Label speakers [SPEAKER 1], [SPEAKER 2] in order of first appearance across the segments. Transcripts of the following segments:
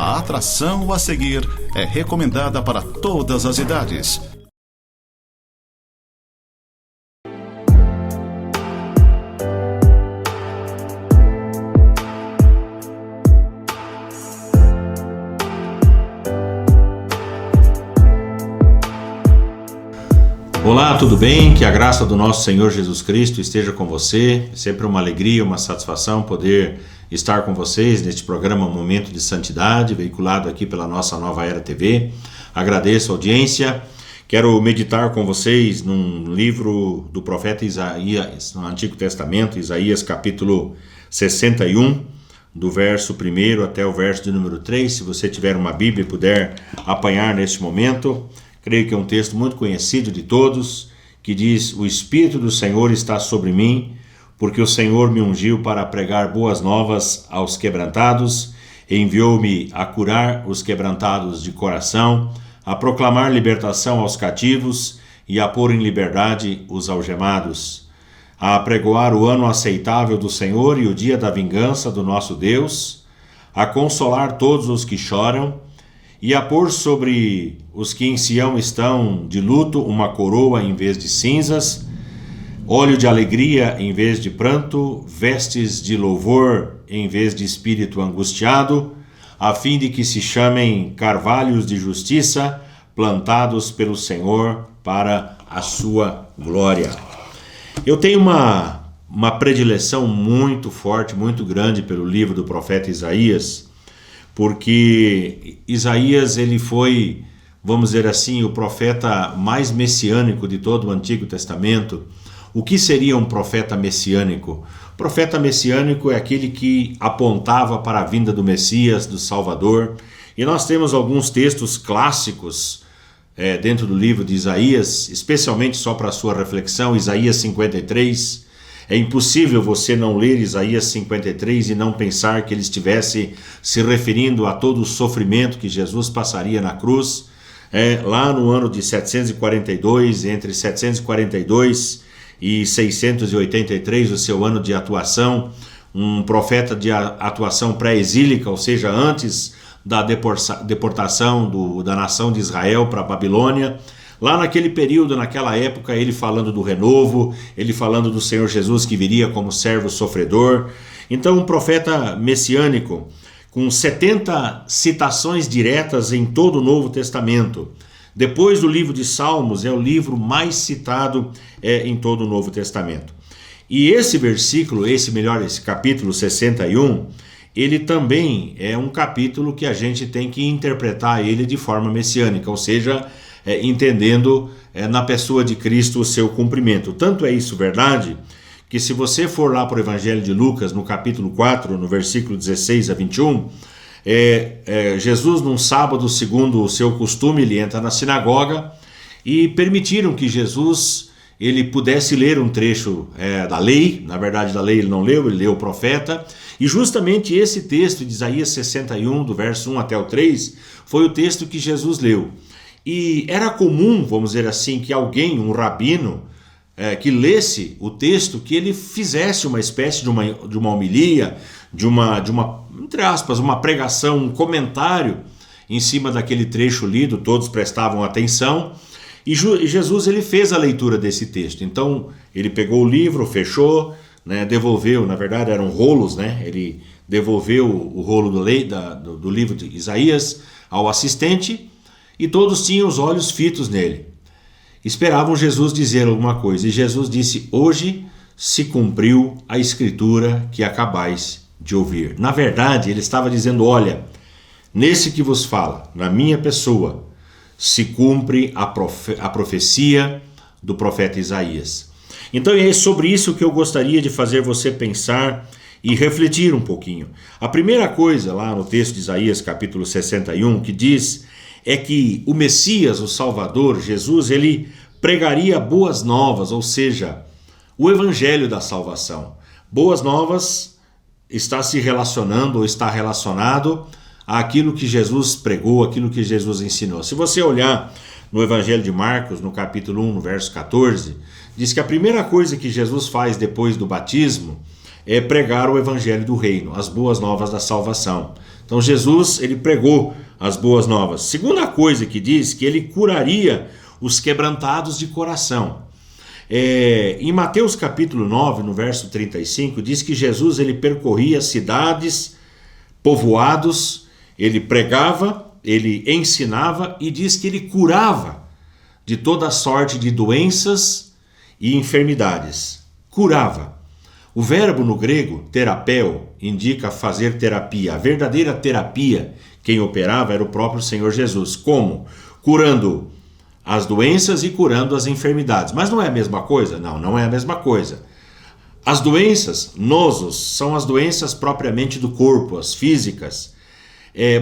[SPEAKER 1] A atração a seguir é recomendada para todas as idades.
[SPEAKER 2] Olá, tudo bem? Que a graça do nosso Senhor Jesus Cristo esteja com você. É sempre uma alegria, uma satisfação poder estar com vocês neste programa Momento de Santidade, veiculado aqui pela nossa Nova Era TV. Agradeço a audiência. Quero meditar com vocês num livro do profeta Isaías, no Antigo Testamento, Isaías capítulo 61, do verso 1 até o verso de número 3. Se você tiver uma Bíblia e puder apanhar neste momento, creio que é um texto muito conhecido de todos, que diz: o Espírito do Senhor está sobre mim, porque o Senhor me ungiu para pregar boas novas aos quebrantados, e enviou-me a curar os quebrantados de coração, a proclamar libertação aos cativos e a pôr em liberdade os algemados, a apregoar o ano aceitável do Senhor e o dia da vingança do nosso Deus, a consolar todos os que choram, e a pôr sobre os que em Sião estão de luto uma coroa em vez de cinzas, óleo de alegria em vez de pranto, vestes de louvor em vez de espírito angustiado, a fim de que se chamem carvalhos de justiça, plantados pelo Senhor para a sua glória. Eu tenho uma predileção muito forte, muito grande pelo livro do profeta Isaías, porque Isaías ele foi, vamos dizer assim, o profeta mais messiânico de todo o Antigo Testamento. O que seria um profeta messiânico? O profeta messiânico é aquele que apontava para a vinda do Messias, do Salvador. E nós temos alguns textos clássicos dentro do livro de Isaías, especialmente só para a sua reflexão, Isaías 53. É impossível você não ler Isaías 53 e não pensar que ele estivesse se referindo a todo o sofrimento que Jesus passaria na cruz. Lá no ano de 742, entre 742 e 683, o seu ano de atuação, um profeta de atuação pré-exílica, ou seja, antes da deportação da nação de Israel para a Babilônia. Lá naquele período, naquela época, ele falando do renovo, ele falando do Senhor Jesus que viria como servo sofredor. Então, um profeta messiânico, com 70 citações diretas em todo o Novo Testamento. Depois do livro de Salmos, é o livro mais citado em todo o Novo Testamento. E esse versículo, esse capítulo 61, ele também é um capítulo que a gente tem que interpretar ele de forma messiânica, ou seja, entendendo na pessoa de Cristo o seu cumprimento. Tanto é isso verdade, que se você for lá para o Evangelho de Lucas, no capítulo 4, no versículo 16 a 21, Jesus, num sábado, segundo o seu costume, ele entra na sinagoga e permitiram que Jesus ele pudesse ler um trecho da lei. Na verdade, da lei ele não leu, ele leu o profeta. E justamente esse texto de Isaías 61, do verso 1 até o 3, foi o texto que Jesus leu. E era comum, vamos dizer assim, que alguém, um rabino, que lesse o texto, que ele fizesse uma espécie de uma homilia, de uma, entre aspas, uma pregação, um comentário em cima daquele trecho lido. Todos prestavam atenção. E Jesus ele fez a leitura desse texto. Então ele pegou o livro, fechou, devolveu, na verdade eram rolos, ele devolveu o rolo do livro de Isaías ao assistente, e todos tinham os olhos fitos nele. Esperavam Jesus dizer alguma coisa, e Jesus disse: hoje se cumpriu a escritura que acabais de ouvir. Na verdade, ele estava dizendo: olha, nesse que vos fala, na minha pessoa, se cumpre a profecia do profeta Isaías. Então é sobre isso que eu gostaria de fazer você pensar e refletir um pouquinho. A primeira coisa lá no texto de Isaías capítulo 61 que diz é que o Messias, o Salvador, Jesus, ele pregaria boas novas, ou seja, o evangelho da salvação. Boas novas está se relacionando ou está relacionado àquilo que Jesus pregou, aquilo que Jesus ensinou. Se você olhar no Evangelho de Marcos, no capítulo 1, no verso 14, diz que a primeira coisa que Jesus faz depois do batismo é pregar o evangelho do reino, as boas novas da salvação. Então Jesus, ele pregou as boas novas. Segunda coisa que diz, que ele curaria os quebrantados de coração. Em Mateus capítulo 9, no verso 35, diz que Jesus, ele percorria cidades, povoados, ele pregava, ele ensinava e diz que ele curava de toda sorte de doenças e enfermidades. Curava. O verbo no grego, terapeu, indica fazer terapia. A verdadeira terapia, quem operava era o próprio Senhor Jesus. Como? Curando as doenças e curando as enfermidades. Mas não é a mesma coisa? Não, não é a mesma coisa. As doenças, nosos, são as doenças propriamente do corpo, as físicas.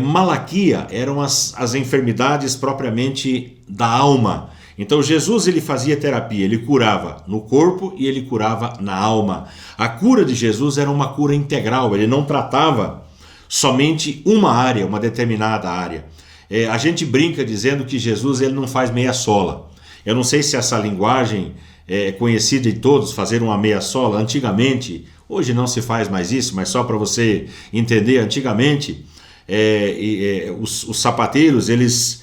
[SPEAKER 2] Malaquia eram as enfermidades propriamente da alma. Então Jesus, ele fazia terapia, ele curava no corpo e ele curava na alma. A cura de Jesus era uma cura integral, ele não tratava somente uma área, uma determinada área. A gente brinca dizendo que Jesus, ele não faz meia sola. Eu não sei se essa linguagem é conhecida de todos, fazer uma meia sola. Antigamente, hoje não se faz mais isso, mas só para você entender, antigamente os sapateiros, eles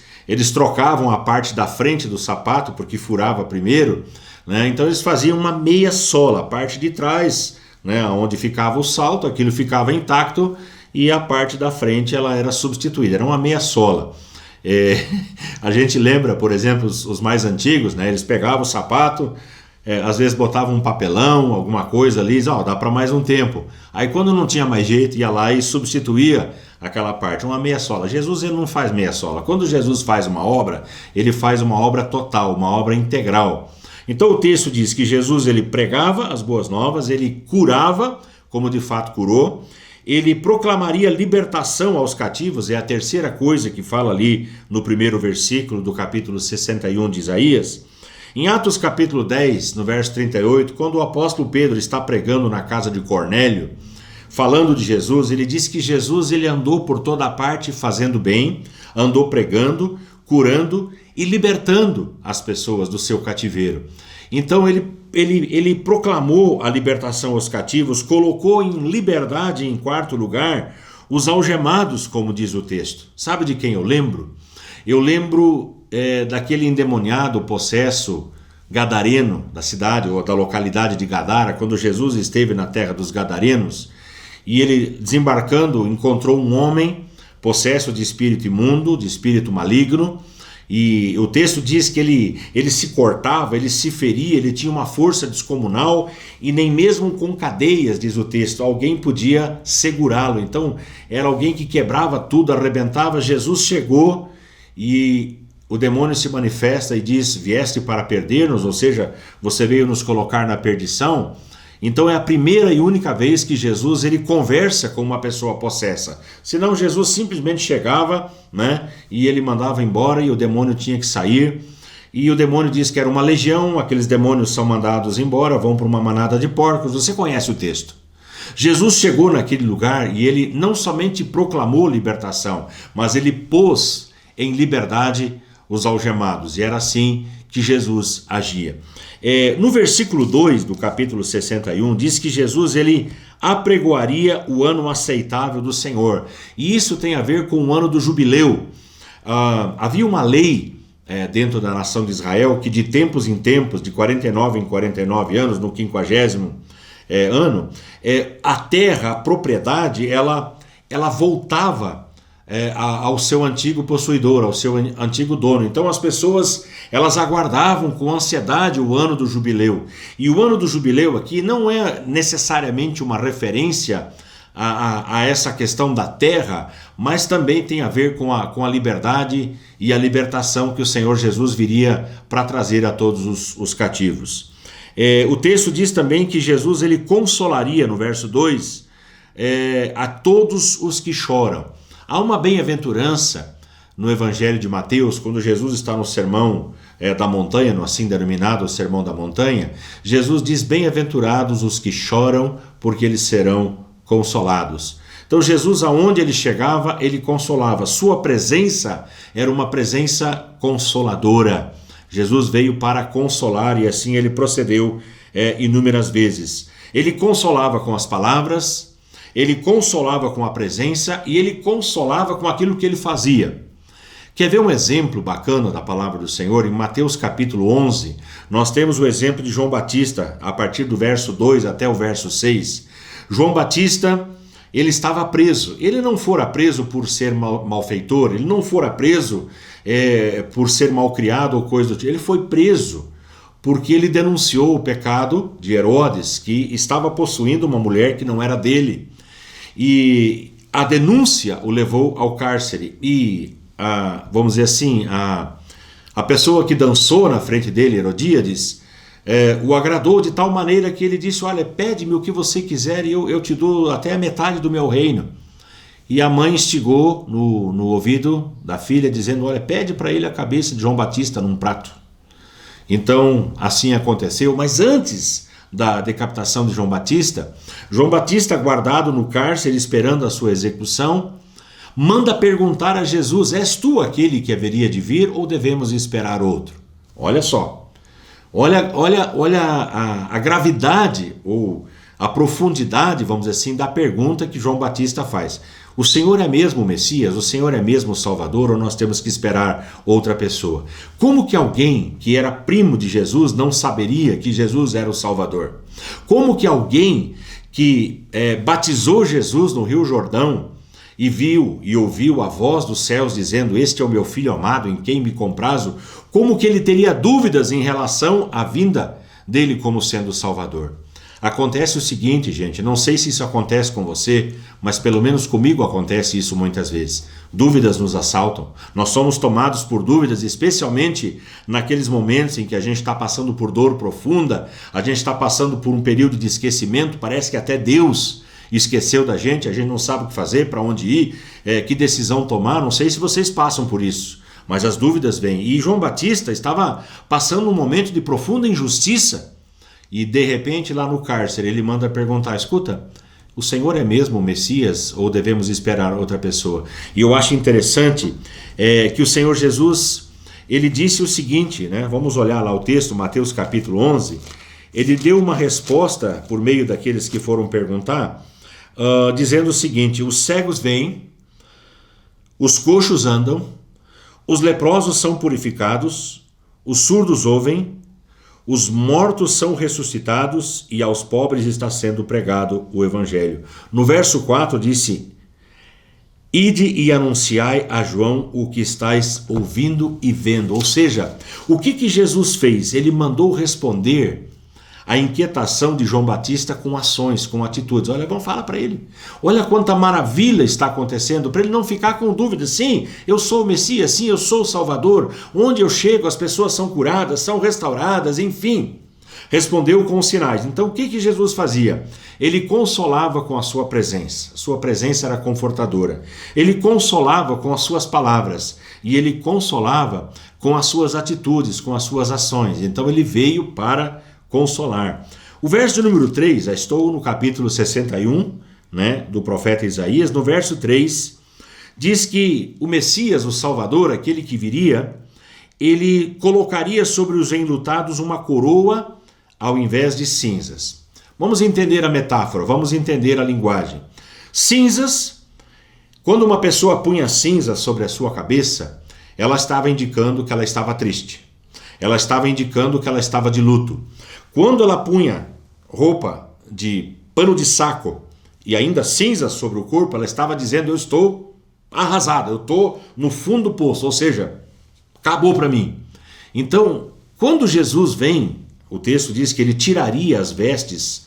[SPEAKER 2] trocavam a parte da frente do sapato, porque furava primeiro, né? Então eles faziam uma meia sola, a parte de trás, né, onde ficava o salto, aquilo ficava intacto, e a parte da frente ela era substituída, era uma meia sola. A gente lembra, por exemplo, os mais antigos, né, eles pegavam o sapato, às vezes botavam um papelão, alguma coisa ali, dá para mais um tempo. Aí quando não tinha mais jeito, ia lá e substituía aquela parte, uma meia sola. Jesus, ele não faz meia sola. Quando Jesus faz uma obra, ele faz uma obra total, uma obra integral. Então o texto diz que Jesus, ele pregava as boas novas, ele curava, como de fato curou, ele proclamaria libertação aos cativos, é a terceira coisa que fala ali no primeiro versículo do capítulo 61 de Isaías. Em Atos capítulo 10, no verso 38, quando o apóstolo Pedro está pregando na casa de Cornélio, falando de Jesus, ele diz que Jesus, ele andou por toda a parte fazendo bem, andou pregando, curando e libertando as pessoas do seu cativeiro. Então ele proclamou a libertação aos cativos, colocou em liberdade, em quarto lugar, os algemados, como diz o texto. Sabe de quem eu lembro? Eu lembro daquele endemoniado possesso gadareno da cidade ou da localidade de Gadara, quando Jesus esteve na terra dos gadarenos, e ele, desembarcando, encontrou um homem possesso de espírito imundo, de espírito maligno, e o texto diz que ele se cortava, ele se feria, ele tinha uma força descomunal, e nem mesmo com cadeias, diz o texto, alguém podia segurá-lo. Então era alguém que quebrava tudo, arrebentava. Jesus chegou e o demônio se manifesta e diz: vieste para perder-nos, ou seja, você veio nos colocar na perdição. Então é a primeira e única vez que Jesus, ele conversa com uma pessoa possessa. Senão Jesus simplesmente chegava, né, e ele mandava embora e o demônio tinha que sair. E o demônio diz que era uma legião, aqueles demônios são mandados embora, vão para uma manada de porcos. Você conhece o texto. Jesus chegou naquele lugar e ele não somente proclamou libertação, mas ele pôs em liberdade os algemados. E era assim que Jesus agia. No versículo 2 do capítulo 61, diz que Jesus, ele apregoaria o ano aceitável do Senhor. E isso tem a ver com o ano do jubileu. Havia uma lei dentro da nação de Israel que de tempos em tempos, de 49 em 49 anos, no 50º ano, a terra, a propriedade, ela voltava ao seu antigo possuidor, ao seu antigo dono. Então as pessoas, elas aguardavam com ansiedade o ano do jubileu. E o ano do jubileu aqui não é necessariamente uma referência a essa questão da terra, mas também tem a ver com a liberdade e a libertação que o Senhor Jesus viria para trazer a todos os cativos. O texto diz também que Jesus, ele consolaria, no verso 2, a todos os que choram. Há uma bem-aventurança no Evangelho de Mateus, quando Jesus está no sermão da montanha, no assim denominado Sermão da Montanha. Jesus diz: bem-aventurados os que choram, porque eles serão consolados. Então Jesus, aonde ele chegava, ele consolava. Sua presença era uma presença consoladora. Jesus veio para consolar e assim ele procedeu inúmeras vezes. Ele consolava com as palavras, ele consolava com a presença e ele consolava com aquilo que ele fazia. Quer ver um exemplo bacana da palavra do Senhor? Em Mateus capítulo 11, nós temos o exemplo de João Batista, a partir do verso 2 até o verso 6. João Batista, ele estava preso. Ele não fora preso por ser malfeitor, ele não fora preso por ser malcriado ou coisa do tipo. Ele foi preso porque ele denunciou o pecado de Herodes, que estava possuindo uma mulher que não era dele. E a denúncia o levou ao cárcere. E vamos dizer assim, a pessoa que dançou na frente dele, Herodíades, o agradou de tal maneira que ele disse: olha, pede-me o que você quiser e eu te dou até a metade do meu reino. E a mãe instigou no ouvido da filha, dizendo: olha, pede para ele a cabeça de João Batista num prato. Então assim aconteceu, mas antes da decapitação de João Batista, guardado no cárcere esperando a sua execução, manda perguntar a Jesus: és tu aquele que haveria de vir ou devemos esperar outro? Olha só, olha a gravidade ou a profundidade, vamos dizer assim, da pergunta que João Batista faz. O Senhor é mesmo o Messias? O Senhor é mesmo o Salvador? Ou nós temos que esperar outra pessoa? Como que alguém que era primo de Jesus não saberia que Jesus era o Salvador? Como que alguém que batizou Jesus no Rio Jordão e viu e ouviu a voz dos céus dizendo: este é o meu filho amado em quem me comprazo, como que ele teria dúvidas em relação à vinda dele como sendo o Salvador? Acontece o seguinte, gente, não sei se isso acontece com você, mas pelo menos comigo acontece isso muitas vezes. Dúvidas nos assaltam. Nós somos tomados por dúvidas, especialmente naqueles momentos em que a gente está passando por dor profunda, a gente está passando por um período de esquecimento, parece que até Deus esqueceu da gente, a gente não sabe o que fazer, para onde ir, que decisão tomar. Não sei se vocês passam por isso, mas as dúvidas vêm. E João Batista estava passando um momento de profunda injustiça. E de repente lá no cárcere ele manda perguntar: escuta, o Senhor é mesmo o Messias ou devemos esperar outra pessoa? E eu acho interessante que o Senhor Jesus, ele disse o seguinte, né? Vamos olhar lá o texto, Mateus capítulo 11. Ele deu uma resposta por meio daqueles que foram perguntar, dizendo o seguinte: os cegos veem, os coxos andam, os leprosos são purificados, os surdos ouvem, os mortos são ressuscitados e aos pobres está sendo pregado o evangelho. No verso 4 disse: ide e anunciai a João o que estáis ouvindo e vendo. Ou seja, o que Jesus fez? Ele mandou responder a inquietação de João Batista com ações, com atitudes. Olha, vamos falar para ele. Olha quanta maravilha está acontecendo, para ele não ficar com dúvida. Sim, eu sou o Messias, sim, eu sou o Salvador. Onde eu chego, as pessoas são curadas, são restauradas, enfim. Respondeu com sinais. Então, o que Jesus fazia? Ele consolava com a sua presença. A sua presença era confortadora. Ele consolava com as suas palavras. E ele consolava com as suas atitudes, com as suas ações. Então, ele veio para consolar. O verso número 3, já estou no capítulo 61, né, do profeta Isaías. No verso 3, diz que o Messias, o Salvador, aquele que viria, ele colocaria sobre os enlutados uma coroa ao invés de cinzas. Vamos entender a metáfora, vamos entender a linguagem. Cinzas, quando uma pessoa punha cinzas sobre a sua cabeça, ela estava indicando que ela estava triste. Ela estava indicando que ela estava de luto. Quando ela punha roupa de pano de saco e ainda cinza sobre o corpo, ela estava dizendo: eu estou arrasada, eu estou no fundo do poço, ou seja, acabou para mim. Então, quando Jesus vem, o texto diz que ele tiraria as vestes,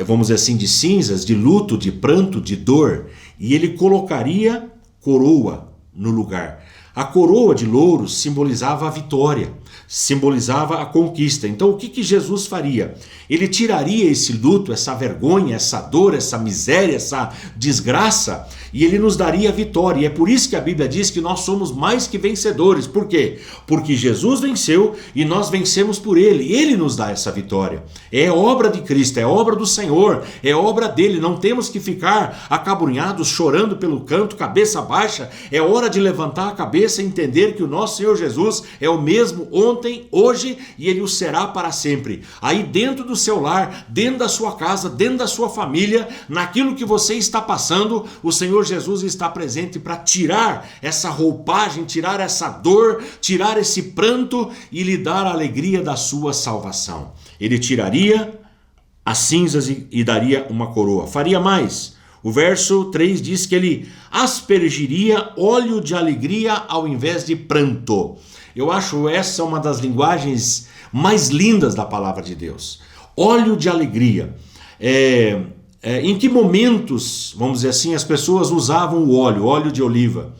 [SPEAKER 2] vamos dizer assim, de cinzas, de luto, de pranto, de dor, e ele colocaria coroa no lugar. A coroa de louros simbolizava a vitória, simbolizava a conquista. Então o que Jesus faria? Ele tiraria esse luto, essa vergonha, essa dor, essa miséria, essa desgraça, e Ele nos daria a vitória. E é por isso que a Bíblia diz que nós somos mais que vencedores. Por quê? Porque Jesus venceu e nós vencemos por Ele. Ele nos dá essa vitória. É obra de Cristo, é obra do Senhor, é obra dele. Não temos que ficar acabrunhados, chorando pelo canto, cabeça baixa. É hora de levantar a cabeça e entender que o nosso Senhor Jesus é o mesmo ontem, hoje e Ele o será para sempre. Aí dentro do seu lar, dentro da sua casa, dentro da sua família, naquilo que você está passando, o Senhor Jesus está presente para tirar essa roupagem, tirar essa dor, tirar esse pranto e lhe dar a alegria da sua salvação. Ele tiraria as cinzas e daria uma coroa. Faria mais. O verso 3 diz que ele aspergiria óleo de alegria ao invés de pranto. Eu acho essa uma das linguagens mais lindas da palavra de Deus. Óleo de alegria. Em que momentos, vamos dizer assim, as pessoas usavam o óleo de oliva?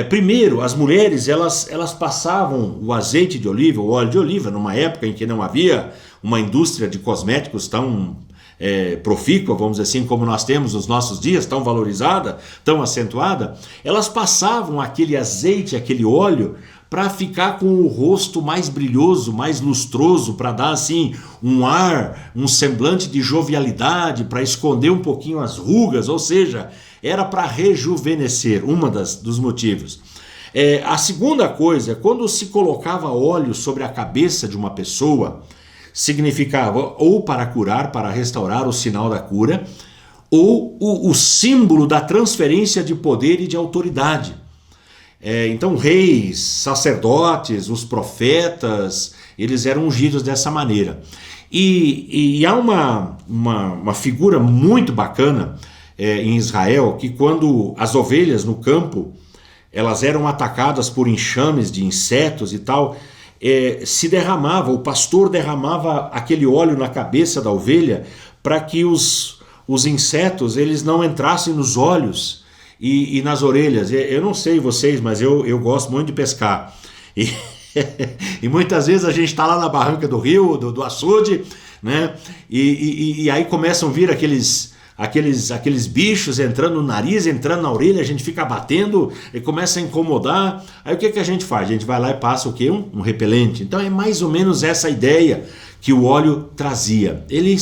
[SPEAKER 2] Primeiro, as mulheres elas passavam o azeite de oliva, o óleo de oliva, numa época em que não havia uma indústria de cosméticos tão profícua, vamos dizer assim, como nós temos nos nossos dias, tão valorizada, tão acentuada. Elas passavam aquele azeite, aquele óleo, para ficar com o rosto mais brilhoso, mais lustroso, para dar assim um ar, um semblante de jovialidade, para esconder um pouquinho as rugas, ou seja, era para rejuvenescer, dos motivos. A segunda coisa, quando se colocava óleo sobre a cabeça de uma pessoa, significava ou para curar, para restaurar o sinal da cura, ou o símbolo da transferência de poder e de autoridade. Então reis, sacerdotes, os profetas, eles eram ungidos dessa maneira. E há uma figura muito bacana em Israel, que quando as ovelhas no campo, elas eram atacadas por enxames de insetos e tal, se derramava, o pastor derramava aquele óleo na cabeça da ovelha para que os insetos eles não entrassem nos olhos e nas orelhas. Eu não sei vocês, mas eu gosto muito de pescar. E muitas vezes a gente está lá na barranca do rio, do açude, né? E aí começam a vir aqueles bichos entrando no nariz, entrando na orelha, a gente fica batendo e começa a incomodar. Aí o que a gente faz? A gente vai lá e passa o quê? Um repelente. Então é mais ou menos essa ideia que o óleo trazia. Ele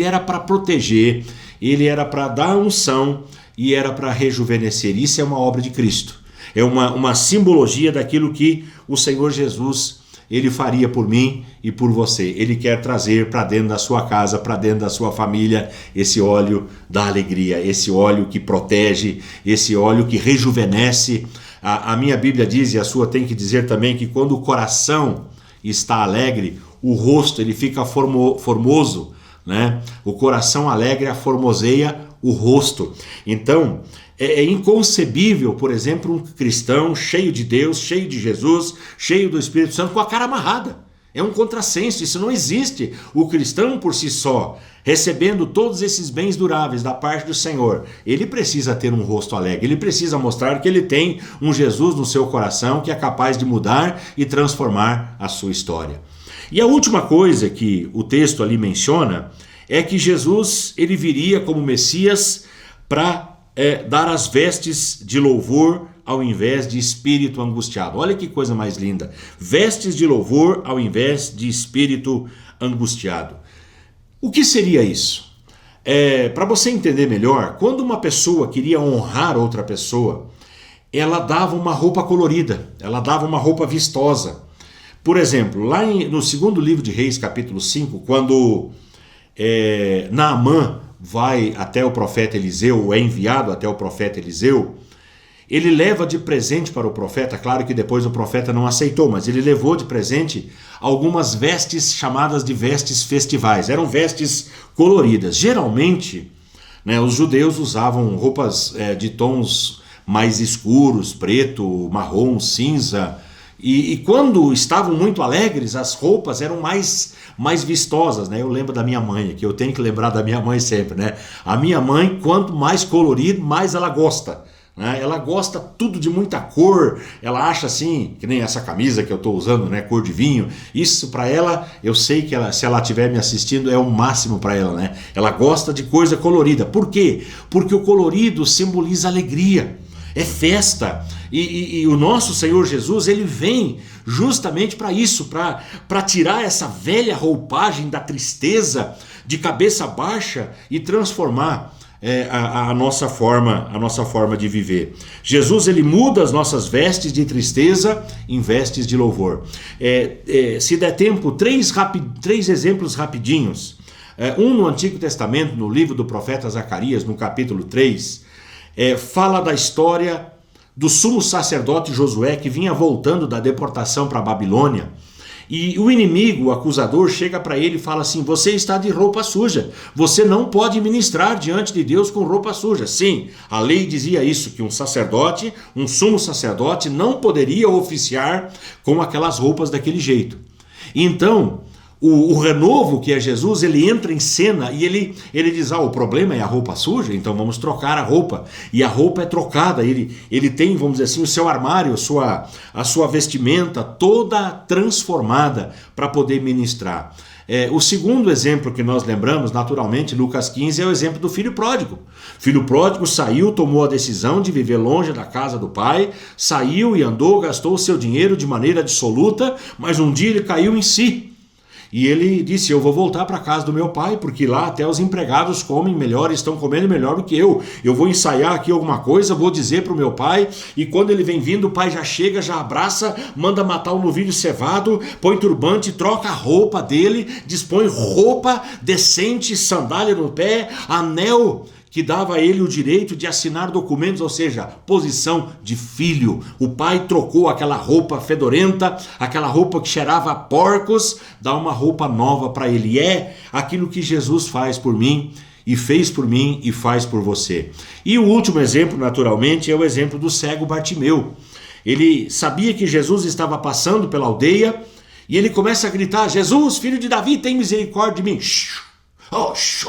[SPEAKER 2] era para proteger, ele era para dar unção e era para rejuvenescer. Isso é uma obra de Cristo. É uma simbologia daquilo que o Senhor Jesus ele faria por mim e por você. Ele quer trazer para dentro da sua casa, para dentro da sua família, esse óleo da alegria, esse óleo que protege, esse óleo que rejuvenesce. A minha Bíblia diz, e a sua tem que dizer também, que quando o coração está alegre, o rosto ele fica formoso, né? O coração alegre aformoseia o rosto. Então, é inconcebível, por exemplo, um cristão cheio de Deus, cheio de Jesus, cheio do Espírito Santo, com a cara amarrada. É um contrassenso, isso não existe. O cristão por si só, recebendo todos esses bens duráveis da parte do Senhor, ele precisa ter um rosto alegre, ele precisa mostrar que ele tem um Jesus no seu coração que é capaz de mudar e transformar a sua história. E a última coisa que o texto ali menciona é que Jesus ele viria como Messias para dar as vestes de louvor ao invés de espírito angustiado. Olha que coisa mais linda. Vestes de louvor ao invés de espírito angustiado. O que seria isso? Para você entender melhor, quando uma pessoa queria honrar outra pessoa, ela dava uma roupa colorida, ela dava uma roupa vistosa. Por exemplo, lá no segundo livro de Reis, capítulo 5, quando Naamã vai até o profeta Eliseu, é enviado até o profeta Eliseu, ele leva de presente para o profeta, claro que depois o profeta não aceitou, mas ele levou de presente algumas vestes chamadas de vestes festivais, eram vestes coloridas. Geralmente, né, os judeus usavam roupas de tons mais escuros, preto, marrom, cinza, e quando estavam muito alegres, as roupas eram mais vistosas, né? Eu lembro da minha mãe, que eu tenho que lembrar da minha mãe sempre, né? A minha mãe, quanto mais colorido, mais ela gosta, né? Ela gosta tudo de muita cor, ela acha assim, que nem essa camisa que eu estou usando, né? Cor de vinho, isso para ela, eu sei que se ela estiver me assistindo é o máximo para ela, né? Ela gosta de coisa colorida. Por quê? Porque o colorido simboliza alegria, é festa, e o nosso Senhor Jesus, ele vem justamente para isso, para tirar essa velha roupagem da tristeza, de cabeça baixa, e transformar a nossa forma de viver. Jesus, ele muda as nossas vestes de tristeza em vestes de louvor. Se der tempo, três exemplos rapidinhos. Um no Antigo Testamento, no livro do profeta Zacarias, no capítulo 3, fala da história do sumo sacerdote Josué, que vinha voltando da deportação para a Babilônia. E o inimigo, o acusador, chega para ele e fala assim: você está de roupa suja, você não pode ministrar diante de Deus com roupa suja. Sim, a lei dizia isso, que um sacerdote, um sumo sacerdote, não poderia oficiar com aquelas roupas daquele jeito. Então, o renovo, que é Jesus, ele entra em cena e ele diz: o problema é a roupa suja, então vamos trocar a roupa. E a roupa é trocada, ele tem, vamos dizer assim, o seu armário, a sua vestimenta toda transformada para poder ministrar. O segundo exemplo que nós lembramos, naturalmente, Lucas 15, é o exemplo do filho pródigo. O filho pródigo saiu, tomou a decisão de viver longe da casa do pai, saiu e andou, gastou o seu dinheiro de maneira dissoluta, mas um dia ele caiu em si. E ele disse: eu vou voltar para a casa do meu pai, porque lá até os empregados comem melhor, estão comendo melhor do que eu. Eu vou ensaiar aqui alguma coisa, vou dizer para o meu pai, e quando ele vem vindo, o pai já chega, já abraça, manda matar o novilho cevado, põe turbante, troca a roupa dele, dispõe roupa decente, sandália no pé, anel que dava a ele o direito de assinar documentos, ou seja, posição de filho. O pai trocou aquela roupa fedorenta, aquela roupa que cheirava a porcos, dá uma roupa nova para ele. É aquilo que Jesus faz por mim, e fez por mim e faz por você. E o último exemplo, naturalmente, é o exemplo do cego Bartimeu. Ele sabia que Jesus estava passando pela aldeia, e ele começa a gritar: Jesus, filho de Davi, tem misericórdia de mim.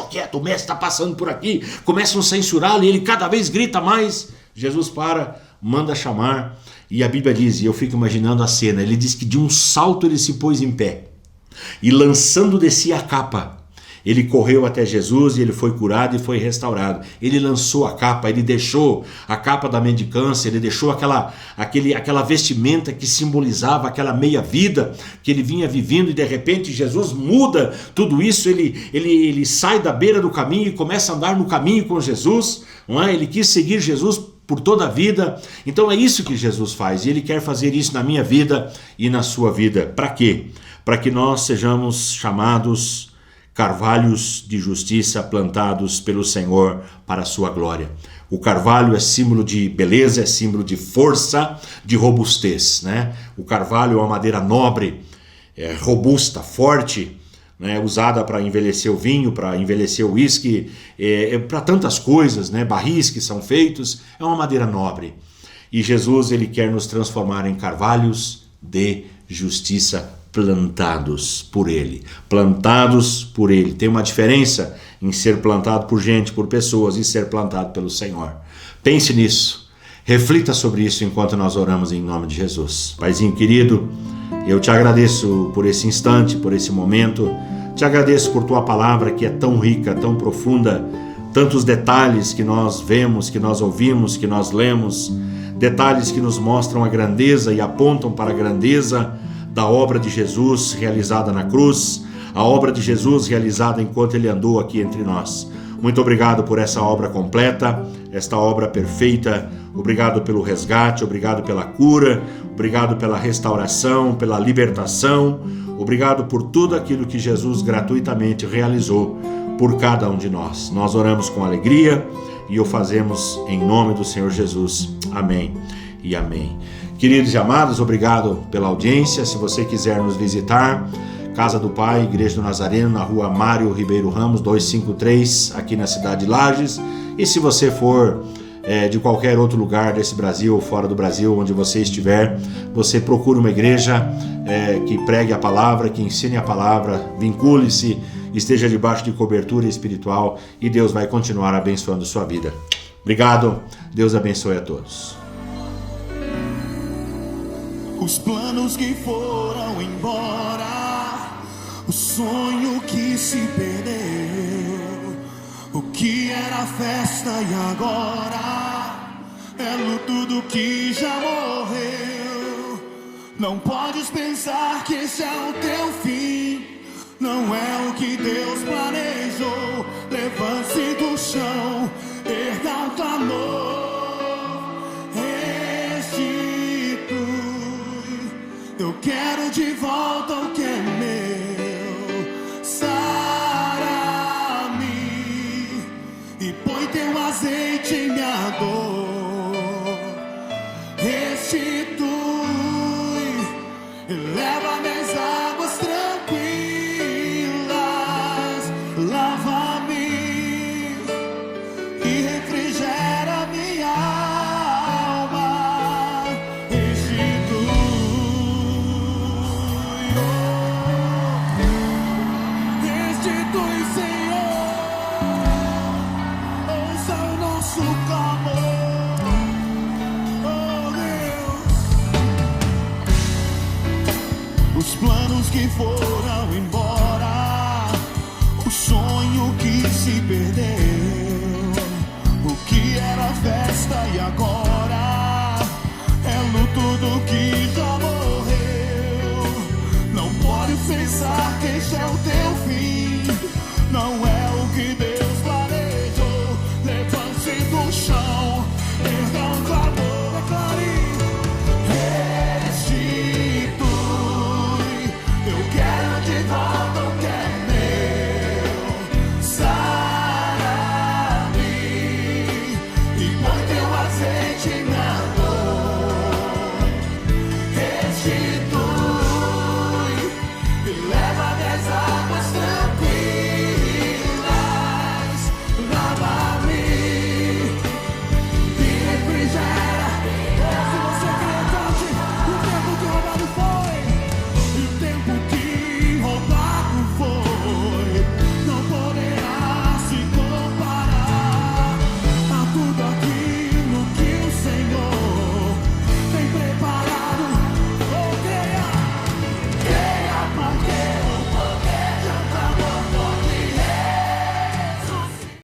[SPEAKER 2] Quieto, o mestre está passando por aqui. Começam a censurá-lo e ele cada vez grita mais. Jesus para, manda chamar, e a Bíblia diz, e eu fico imaginando a cena, ele diz que de um salto ele se pôs em pé, e lançando de si a capa, ele correu até Jesus e ele foi curado e foi restaurado. Ele lançou a capa, ele deixou a capa da mendicância, ele deixou aquela vestimenta que simbolizava aquela meia-vida que ele vinha vivendo, e de repente Jesus muda tudo isso. Ele sai da beira do caminho e começa a andar no caminho com Jesus, não é? Ele quis seguir Jesus por toda a vida. Então é isso que Jesus faz, e ele quer fazer isso na minha vida e na sua vida. Para quê? Para que nós sejamos chamados carvalhos de justiça plantados pelo Senhor para a sua glória. O carvalho é símbolo de beleza, é símbolo de força, de robustez, né? O carvalho é uma madeira nobre, robusta, forte, né? Usada para envelhecer o vinho, para envelhecer o uísque, para tantas coisas, né? Barris que são feitos, é uma madeira nobre. E Jesus, ele quer nos transformar em carvalhos de justiça plantados por ele. Plantados por ele. Tem uma diferença em ser plantado por gente, por pessoas, e ser plantado pelo Senhor. Pense nisso. Reflita sobre isso enquanto nós oramos em nome de Jesus. Paizinho querido, eu te agradeço por esse instante, por esse momento. Te agradeço por tua palavra que é tão rica, tão profunda. Tantos detalhes que nós vemos, que nós ouvimos, que nós lemos. Detalhes que nos mostram a grandeza e apontam para a grandeza da obra de Jesus realizada na cruz, a obra de Jesus realizada enquanto ele andou aqui entre nós. Muito obrigado por essa obra completa, esta obra perfeita. Obrigado pelo resgate, obrigado pela cura, obrigado pela restauração, pela libertação. Obrigado por tudo aquilo que Jesus gratuitamente realizou por cada um de nós. Nós oramos com alegria e o fazemos em nome do Senhor Jesus. Amém e amém. Queridos e amados, obrigado pela audiência. Se você quiser nos visitar, Casa do Pai, Igreja do Nazareno, na rua Mário Ribeiro Ramos, 253, aqui na cidade de Lages. E se você for de qualquer outro lugar desse Brasil ou fora do Brasil, onde você estiver, você procure uma igreja que pregue a palavra, que ensine a palavra, vincule-se, esteja debaixo de cobertura espiritual, e Deus vai continuar abençoando sua vida. Obrigado, Deus abençoe a todos.
[SPEAKER 3] Os planos que foram embora, o sonho que se perdeu, o que era festa e agora é luto do que já morreu. Não podes pensar que esse é o teu fim, não é o que Deus planejou. Levante-se do chão, erga o clamor, restitui. Eu quero de volta o que é meu. Sara-me e põe teu azeite em minha dor. Restitui e leva minhas águas tranquilas. Lava-me e refrigera minha alma. Restitui, restitui, Senhor. Ouça o nosso clamor, oh Deus. Os planos que foram embora, o sonho que se perdeu, o que era festa e agora é luto do que